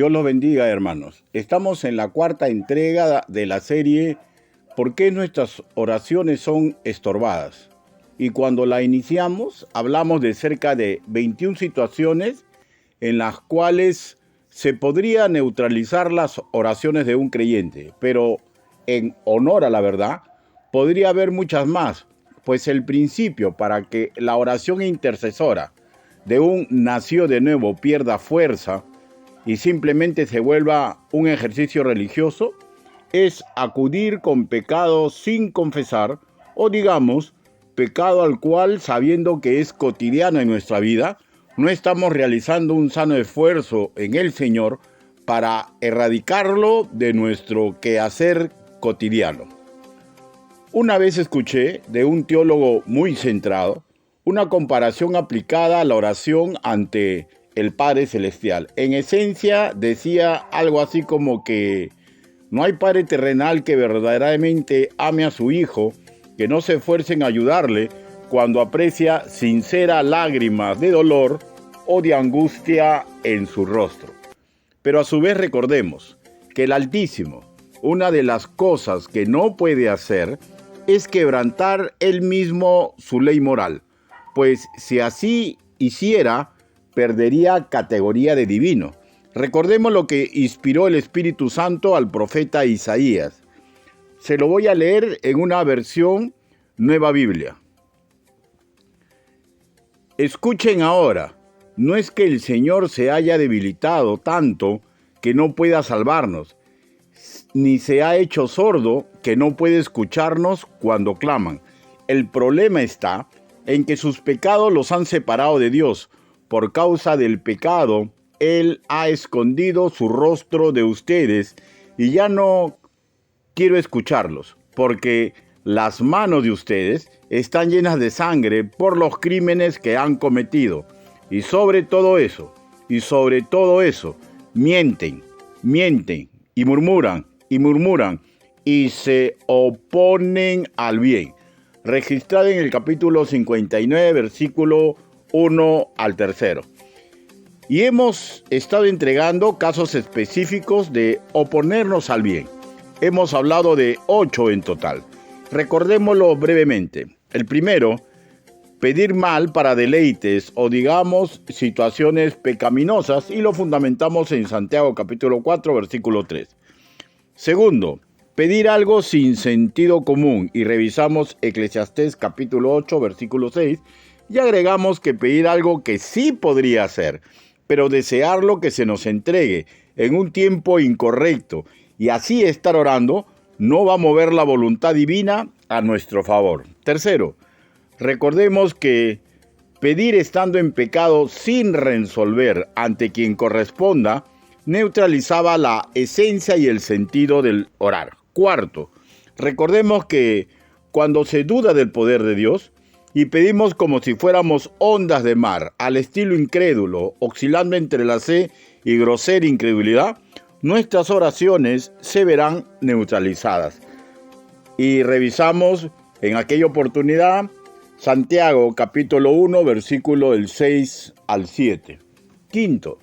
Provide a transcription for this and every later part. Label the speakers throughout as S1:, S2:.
S1: Dios los bendiga, hermanos. Estamos en la cuarta entrega de la serie ¿Por qué nuestras oraciones son estorbadas? Y cuando la iniciamos, hablamos de cerca de 21 situaciones en las cuales se podría neutralizar las oraciones de un creyente. Pero en honor a la verdad, podría haber muchas más, pues el principio para que la oración intercesora de un nacido de nuevo pierda fuerza y simplemente se vuelva un ejercicio religioso, es acudir con pecado sin confesar, o digamos, pecado al cual, sabiendo que es cotidiano en nuestra vida, no estamos realizando un sano esfuerzo en el Señor para erradicarlo de nuestro quehacer cotidiano. Una vez escuché de un teólogo muy centrado una comparación aplicada a la oración ante el Padre Celestial. En esencia decía algo así como que no hay Padre terrenal que verdaderamente ame a su Hijo, que no se esfuerce en ayudarle cuando aprecia sinceras lágrimas de dolor o de angustia en su rostro. Pero a su vez recordemos que el Altísimo, una de las cosas que no puede hacer es quebrantar él mismo su ley moral, pues si así hiciera, perdería categoría de divino. Recordemos lo que inspiró el Espíritu Santo al profeta Isaías. Se lo voy a leer en una versión Nueva Biblia. Escuchen ahora, no es que el Señor se haya debilitado tanto que no pueda salvarnos, ni se ha hecho sordo que no puede escucharnos cuando claman. El problema está en que sus pecados los han separado de Dios. Por causa del pecado, Él ha escondido su rostro de ustedes y ya no quiero escucharlos, porque las manos de ustedes están llenas de sangre por los crímenes que han cometido. Y sobre todo eso, mienten y murmuran y se oponen al bien. Registrado en el capítulo 59, versículo 1 al 3. Y hemos estado entregando casos específicos de oponernos al bien. Hemos hablado de 8 en total. Recordémoslo brevemente. El primero, pedir mal para deleites o digamos situaciones pecaminosas, y lo fundamentamos en Santiago capítulo 4, versículo 3. Segundo, pedir algo sin sentido común, y revisamos Eclesiastés capítulo 8, versículo 6, y agregamos que pedir algo que sí podría ser, pero desearlo que se nos entregue en un tiempo incorrecto, y así estar orando no va a mover la voluntad divina a nuestro favor. Tercero, recordemos que pedir estando en pecado sin resolver ante quien corresponda neutralizaba la esencia y el sentido del orar. Cuarto, recordemos que cuando se duda del poder de Dios y pedimos como si fuéramos ondas de mar, al estilo incrédulo, oscilando entre la fe y grosera incredulidad, nuestras oraciones se verán neutralizadas. Y revisamos en aquella oportunidad Santiago capítulo 1, versículo del 6 al 7. Quinto,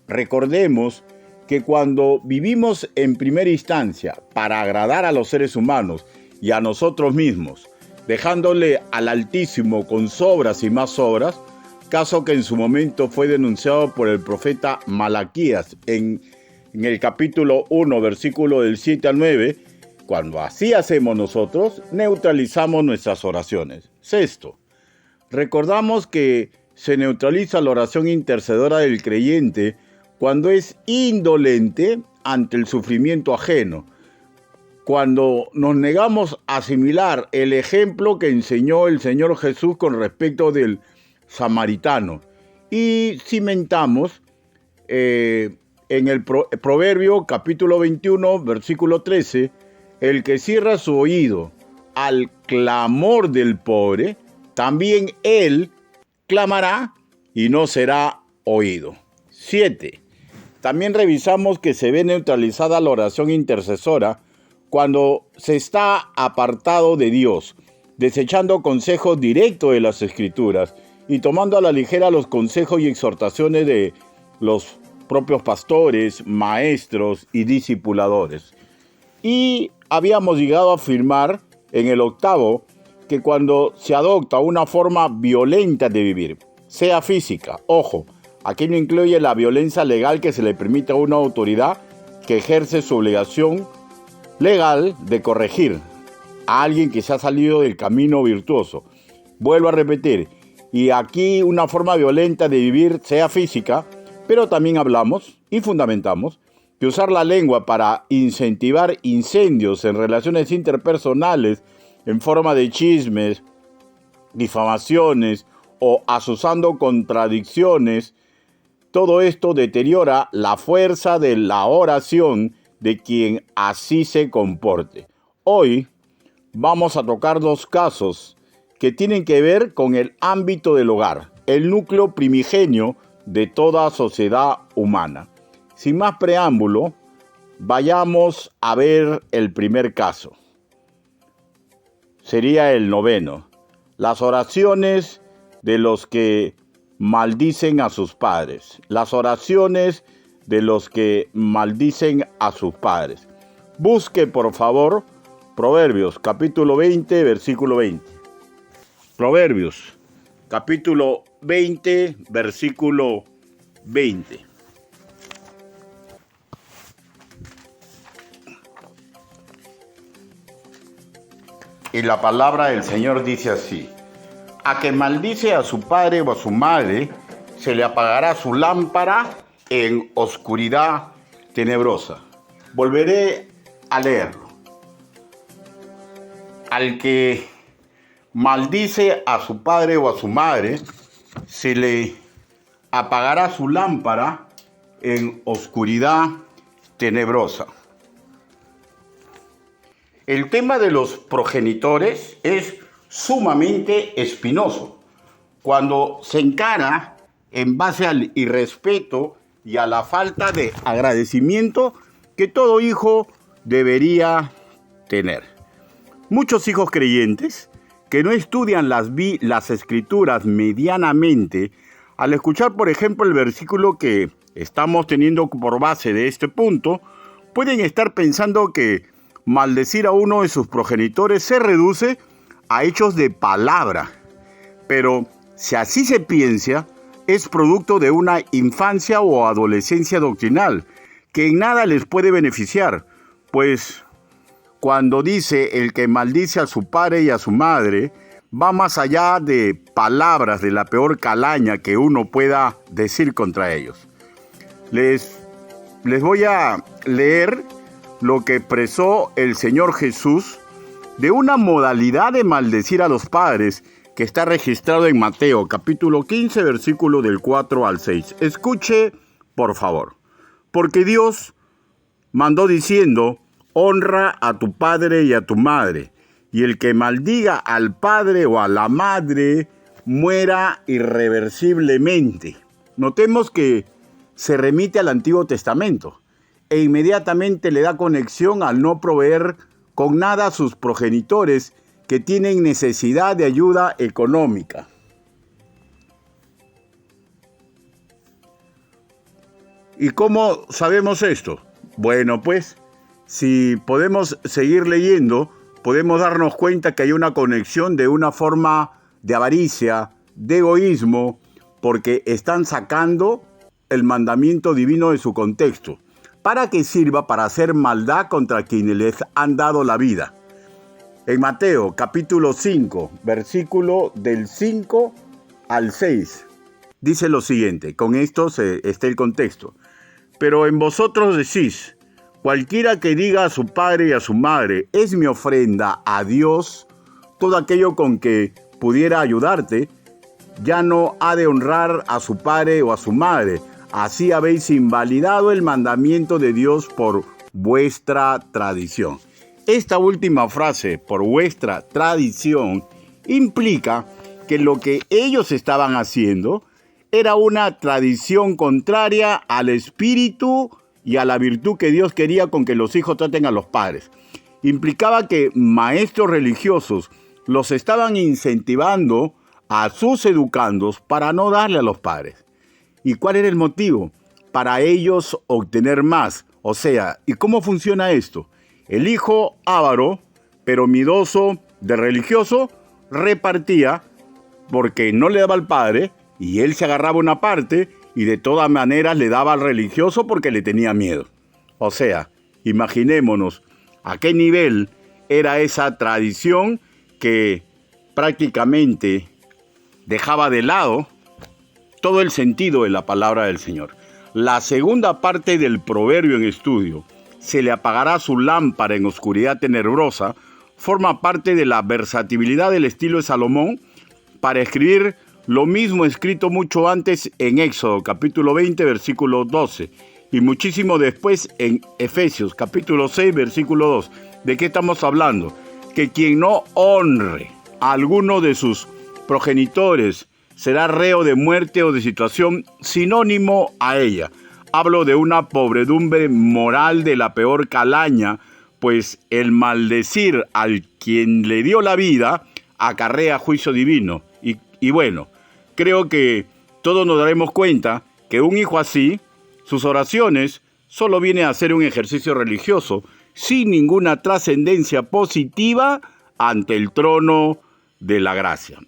S1: recordemos que cuando vivimos en primera instancia para agradar a los seres humanos y a nosotros mismos, dejándole al Altísimo con sobras y más sobras, caso que en su momento fue denunciado por el profeta Malaquías en el capítulo 1, versículo del 7 al 9, cuando así hacemos nosotros, neutralizamos nuestras oraciones. Sexto, recordamos que se neutraliza la oración intercedora del creyente cuando es indolente ante el sufrimiento ajeno, cuando nos negamos a asimilar el ejemplo que enseñó el Señor Jesús con respecto del samaritano y cimentamos en el Proverbio capítulo 21, versículo 13, el que cierra su oído al clamor del pobre, también él clamará y no será oído. 7. También revisamos que se ve neutralizada la oración intercesora cuando se está apartado de Dios, desechando consejos directos de las Escrituras y tomando a la ligera los consejos y exhortaciones de los propios pastores, maestros y discipuladores. Y habíamos llegado a afirmar en el 8º que cuando se adopta una forma violenta de vivir, sea física, ojo, aquí no incluye la violencia legal que se le permite a una autoridad que ejerce su obligación legal de corregir a alguien que se ha salido del camino virtuoso. Vuelvo a repetir, y aquí una forma violenta de vivir, sea física, pero también hablamos y fundamentamos que usar la lengua para incentivar incendios en relaciones interpersonales en forma de chismes, difamaciones o asusando contradicciones, todo esto deteriora la fuerza de la oración de quien así se comporte. Hoy vamos a tocar 2 casos que tienen que ver con el ámbito del hogar, el núcleo primigenio de toda sociedad humana. Sin más preámbulo, vayamos a ver el primer caso. Sería el 9º. Las oraciones de los que maldicen a sus padres. Las oraciones de los que maldicen a sus padres. Busque, por favor, Proverbios, capítulo 20, versículo 20. Proverbios, capítulo 20, versículo 20. Y la palabra del Señor dice así: a que maldice a su padre o a su madre, se le apagará su lámpara en oscuridad tenebrosa. Volveré a leerlo. Al que maldice a su padre o a su madre, se le apagará su lámpara en oscuridad tenebrosa. El tema de los progenitores es sumamente espinoso cuando se encara en base al irrespeto y a la falta de agradecimiento que todo hijo debería tener. Muchos hijos creyentes que no estudian las escrituras medianamente, al escuchar, por ejemplo, el versículo que estamos teniendo por base de este punto, pueden estar pensando que maldecir a uno de sus progenitores se reduce a hechos de palabra. Pero si así se piensa, es producto de una infancia o adolescencia doctrinal que en nada les puede beneficiar, pues cuando dice el que maldice a su padre y a su madre, va más allá de palabras de la peor calaña que uno pueda decir contra ellos. Les voy a leer lo que expresó el Señor Jesús de una modalidad de maldecir a los padres que está registrado en Mateo, capítulo 15, versículo del 4 al 6. Escuche, por favor. Porque Dios mandó diciendo: honra a tu padre y a tu madre, y el que maldiga al padre o a la madre muera irreversiblemente. Notemos que se remite al Antiguo Testamento e inmediatamente le da conexión al no proveer con nada a sus progenitores que tienen necesidad de ayuda económica. ¿Y cómo sabemos esto? Bueno, pues, si podemos seguir leyendo, podemos darnos cuenta que hay una conexión de una forma de avaricia, de egoísmo, porque están sacando el mandamiento divino de su contexto, para que sirva para hacer maldad contra quienes les han dado la vida. En Mateo, capítulo 5, versículo del 5 al 6, dice lo siguiente, con esto está el contexto. Pero en vosotros decís: cualquiera que diga a su padre y a su madre, es mi ofrenda a Dios, todo aquello con que pudiera ayudarte, ya no ha de honrar a su padre o a su madre. Así habéis invalidado el mandamiento de Dios por vuestra tradición. Esta última frase, por vuestra tradición, implica que lo que ellos estaban haciendo era una tradición contraria al espíritu y a la virtud que Dios quería con que los hijos traten a los padres. Implicaba que maestros religiosos los estaban incentivando a sus educandos para no darle a los padres. ¿Y cuál era el motivo? para ellos obtener más. O sea, ¿y cómo funciona esto? El hijo avaro, pero miedoso de religioso, repartía porque no le daba al padre y él se agarraba una parte y de todas maneras le daba al religioso porque le tenía miedo. O sea, imaginémonos a qué nivel era esa tradición que prácticamente dejaba de lado todo el sentido de la palabra del Señor. La segunda parte del proverbio en estudio, se le apagará su lámpara en oscuridad tenebrosa, forma parte de la versatilidad del estilo de Salomón para escribir lo mismo escrito mucho antes en Éxodo, capítulo 20, versículo 12, y muchísimo después en Efesios, capítulo 6, versículo 2. ¿De qué estamos hablando? Que quien no honre a alguno de sus progenitores será reo de muerte o de situación sinónimo a ella. Hablo de una pobredumbre moral de la peor calaña, pues el maldecir al quien le dio la vida acarrea juicio divino. Y bueno, creo que todos nos daremos cuenta que un hijo así, sus oraciones solo viene a ser un ejercicio religioso, sin ninguna trascendencia positiva ante el trono de la gracia.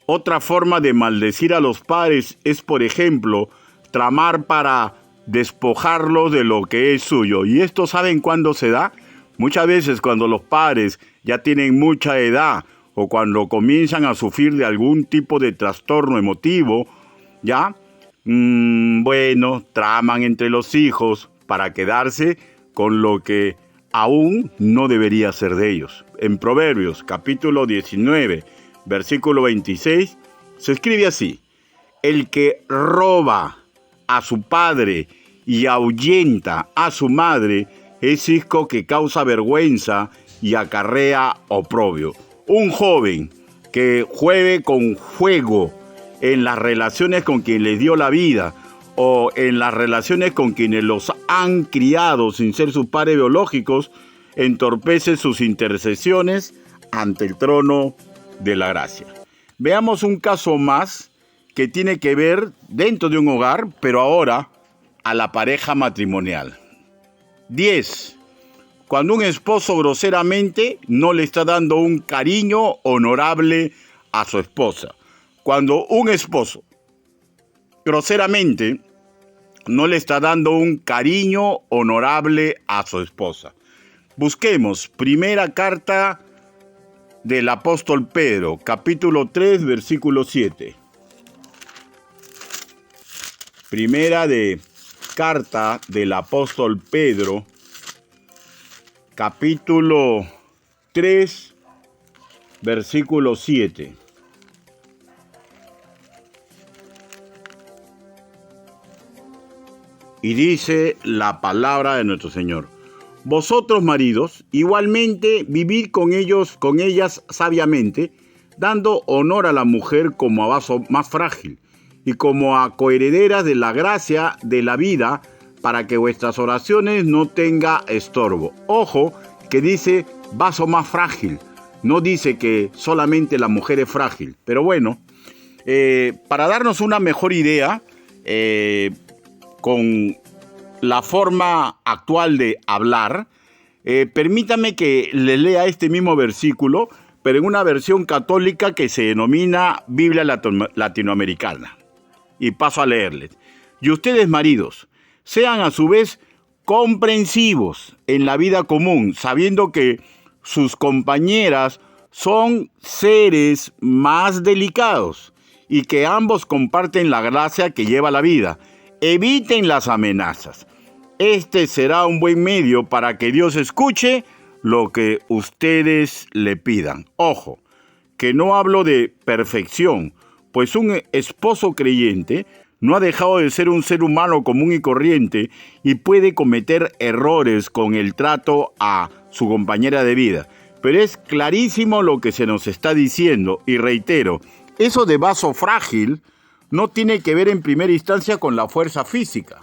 S1: Otra forma de maldecir a los padres es, por ejemplo, tramar para despojarlos de lo que es suyo. ¿Y esto saben cuándo se da? Muchas veces cuando los padres ya tienen mucha edad o cuando comienzan a sufrir de algún tipo de trastorno emotivo, ¿ya? Bueno, traman entre los hijos para quedarse con lo que aún no debería ser de ellos. En Proverbios, capítulo 19, versículo 26, se escribe así: el que roba a su padre y ahuyenta a su madre es hijo que causa vergüenza y acarrea oprobio. Un joven que juegue con fuego en las relaciones con quien les dio la vida o en las relaciones con quienes los han criado sin ser sus padres biológicos, entorpece sus intercesiones ante el trono de la gracia. Veamos un caso más que tiene que ver dentro de un hogar, pero ahora a la pareja matrimonial. 10. Cuando un esposo groseramente no le está dando un cariño honorable a su esposa. Cuando un esposo groseramente no le está dando un cariño honorable a su esposa. Busquemos primera carta del apóstol Pedro, capítulo 3, versículo 7. Primera de carta del apóstol Pedro, capítulo 3, versículo 7. Y dice la palabra de nuestro Señor: vosotros, maridos, igualmente vivid con ellas sabiamente, dando honor a la mujer como a vaso más frágil y como a coherederas de la gracia de la vida, para que vuestras oraciones no tenga estorbo. Ojo, que dice vaso más frágil, no dice que solamente la mujer es frágil. Pero bueno, para darnos una mejor idea, con la forma actual de hablar, permítame que les lea este mismo versículo, pero en una versión católica que se denomina Biblia Latinoamericana. Y paso a leerles. Y ustedes, maridos, sean a su vez comprensivos en la vida común, sabiendo que sus compañeras son seres más delicados y que ambos comparten la gracia que lleva la vida. Eviten las amenazas. Este será un buen medio para que Dios escuche lo que ustedes le pidan. Ojo, que no hablo de perfección, pues un esposo creyente no ha dejado de ser un ser humano común y corriente y puede cometer errores con el trato a su compañera de vida. Pero es clarísimo lo que se nos está diciendo, y reitero, eso de vaso frágil no tiene que ver en primera instancia con la fuerza física,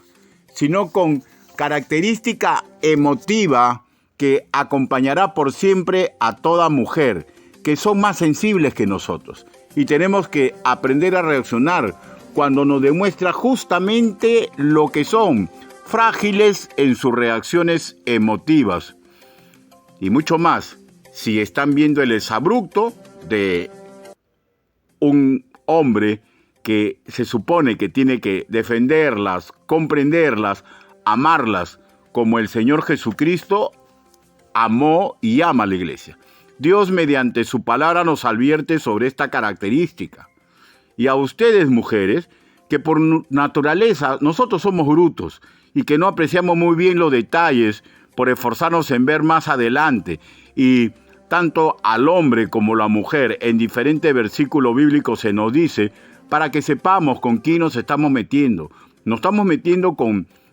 S1: sino con característica emotiva que acompañará por siempre a toda mujer, que son más sensibles que nosotros. Y tenemos que aprender a reaccionar cuando nos demuestra justamente lo que son, frágiles en sus reacciones emotivas. Y mucho más, si están viendo el exabrupto de un hombre que se supone que tiene que defenderlas, comprenderlas, amarlas, como el Señor Jesucristo amó y ama a la iglesia. Dios, mediante su palabra, nos advierte sobre esta característica. Y a ustedes, mujeres, que por naturaleza nosotros somos brutos y que no apreciamos muy bien los detalles por esforzarnos en ver más adelante, y tanto al hombre como a la mujer en diferentes versículos bíblicos se nos dice para que sepamos con quién nos estamos metiendo. Nos estamos metiendo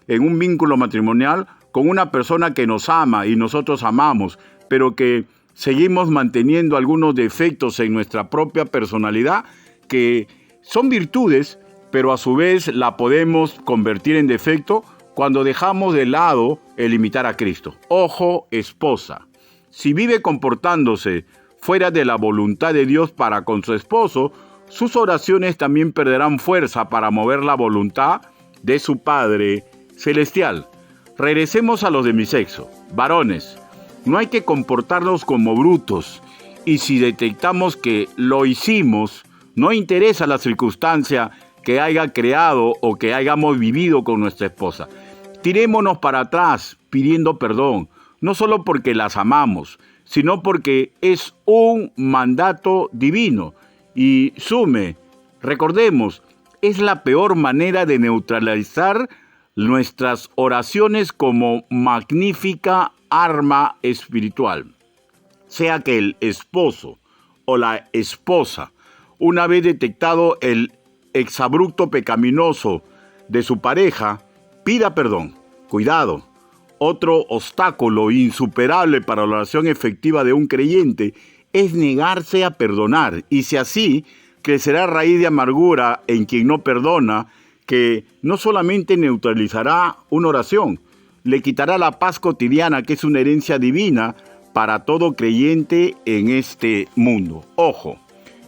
S1: en un vínculo matrimonial con una persona que nos ama y nosotros amamos, pero que seguimos manteniendo algunos defectos en nuestra propia personalidad que son virtudes, pero a su vez la podemos convertir en defecto cuando dejamos de lado el imitar a Cristo. Ojo, esposa, si vive comportándose fuera de la voluntad de Dios para con su esposo, sus oraciones también perderán fuerza para mover la voluntad de su Padre Celestial. Regresemos a los de mi sexo. Varones, no hay que comportarnos como brutos, y si detectamos que lo hicimos, no interesa la circunstancia que haya creado o que hayamos vivido con nuestra esposa. Tirémonos para atrás pidiendo perdón, no solo porque las amamos, sino porque es un mandato divino. Y recordemos, es la peor manera de neutralizar nuestras oraciones como magnífica arma espiritual. Sea que el esposo o la esposa, una vez detectado el exabrupto pecaminoso de su pareja, pida perdón. Cuidado, otro obstáculo insuperable para la oración efectiva de un creyente es negarse a perdonar, y si así, crecerá raíz de amargura en quien no perdona, que no solamente neutralizará una oración, le quitará la paz cotidiana, que es una herencia divina para todo creyente en este mundo. Ojo,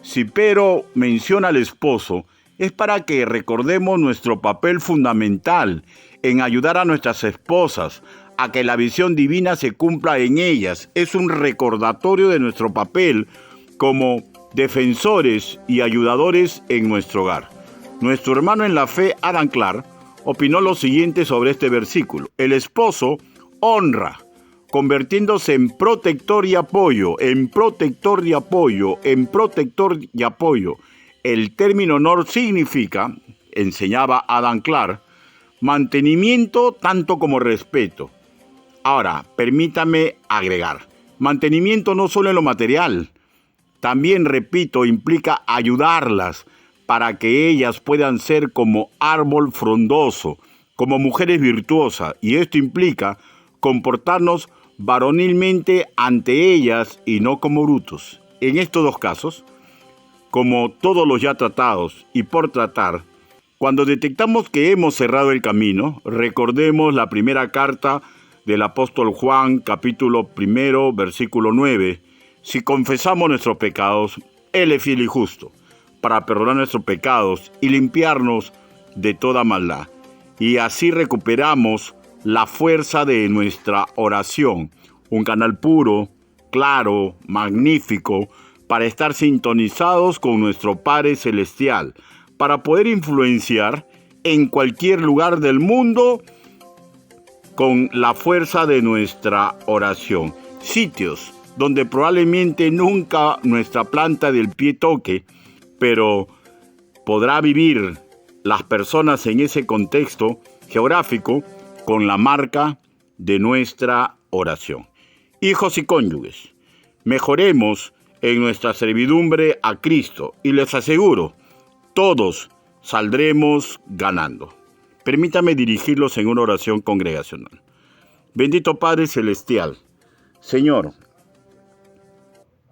S1: si pero menciona al esposo, es para que recordemos nuestro papel fundamental en ayudar a nuestras esposas a que la visión divina se cumpla en ellas. Es un recordatorio de nuestro papel como defensores y ayudadores en nuestro hogar. Nuestro hermano en la fe, Adam Clarke, opinó lo siguiente sobre este versículo: el esposo honra, convirtiéndose en protector y apoyo, en protector y apoyo, en protector y apoyo. El término honor significa, enseñaba Adam Clarke, mantenimiento tanto como respeto. Ahora, permítame agregar, mantenimiento no solo en lo material, también, repito, implica ayudarlas para que ellas puedan ser como árbol frondoso, como mujeres virtuosas, y esto implica comportarnos varonilmente ante ellas y no como brutos. En estos dos casos, como todos los ya tratados y por tratar, cuando detectamos que hemos cerrado el camino, recordemos la primera carta del apóstol Juan, capítulo 1, versículo 9. Si confesamos nuestros pecados, Él es fiel y justo para perdonar nuestros pecados y limpiarnos de toda maldad. Y así recuperamos la fuerza de nuestra oración, un canal puro, claro, magnífico, para estar sintonizados con nuestro Padre Celestial, para poder influenciar en cualquier lugar del mundo con la fuerza de nuestra oración. Sitios donde probablemente nunca nuestra planta del pie toque, pero podrá vivir las personas en ese contexto geográfico con la marca de nuestra oración. Hijos y cónyuges, mejoremos en nuestra servidumbre a Cristo y les aseguro, todos saldremos ganando. Permítame dirigirlos en una oración congregacional. Bendito Padre Celestial, Señor,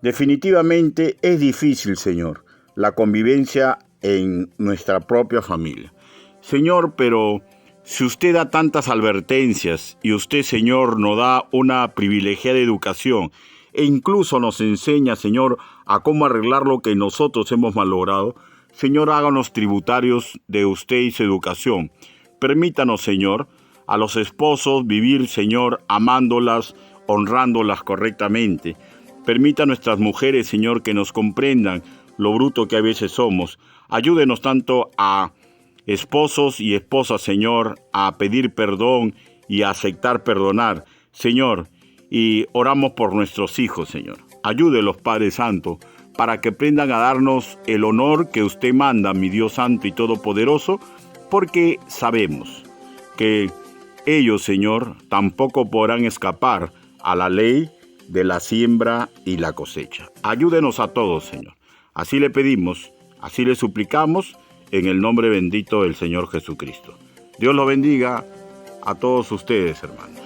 S1: definitivamente es difícil, Señor, la convivencia en nuestra propia familia. Señor, pero si usted da tantas advertencias y usted, Señor, nos da una privilegiada educación e incluso nos enseña, Señor, a cómo arreglar lo que nosotros hemos malogrado, Señor, háganos tributarios de usted y su educación. Permítanos, Señor, a los esposos vivir, Señor, amándolas, honrándolas correctamente. Permita a nuestras mujeres, Señor, que nos comprendan lo bruto que a veces somos. Ayúdenos tanto a esposos y esposas, Señor, a pedir perdón y a aceptar perdonar, Señor. Y oramos por nuestros hijos, Señor. Ayúdelos, Padre Santo, para que aprendan a darnos el honor que usted manda, mi Dios Santo y Todopoderoso, porque sabemos que ellos, Señor, tampoco podrán escapar a la ley de la siembra y la cosecha. Ayúdenos a todos, Señor. Así le pedimos, así le suplicamos, en el nombre bendito del Señor Jesucristo. Dios los bendiga a todos ustedes, hermanos.